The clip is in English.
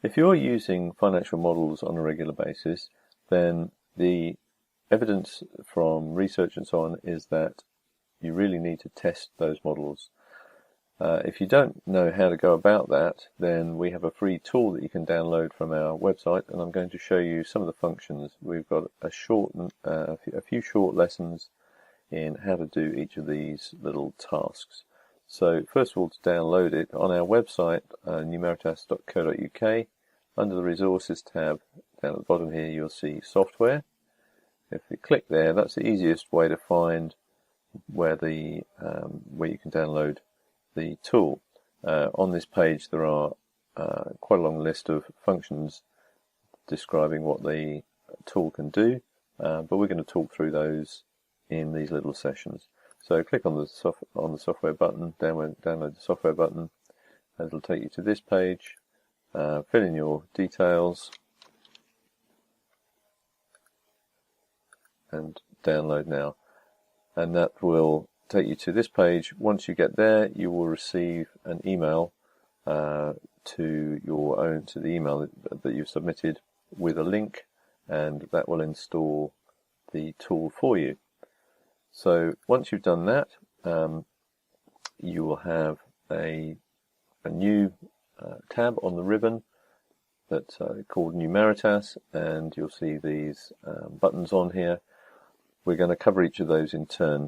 If you're using financial models on a regular basis, then the evidence from research and so on is that you really need to test those models. If you don't know how to go about that, then we have a free tool that you can download from our website, and I'm going to show you some of the functions. We've got a few short lessons in how to do each of these little tasks. So first of all, to download it, on our website, numeritas.co.uk, under the Resources tab, down at the bottom here, you'll see Software. If you click there, that's the easiest way to find where you can download the tool. On this page, there are quite a long list of functions describing what the tool can do, but we're going to talk through those in these little sessions. So click on the software button, download the software button, and it'll take you to this page. Fill in your details and download now, and that will take you to this page. Once you get there, you will receive an email to the email that you've submitted with a link, and that will install the tool for you. So once you've done that, you will have a new tab on the ribbon that's called Numeritas, and you'll see these buttons on here. We're going to cover each of those in turn.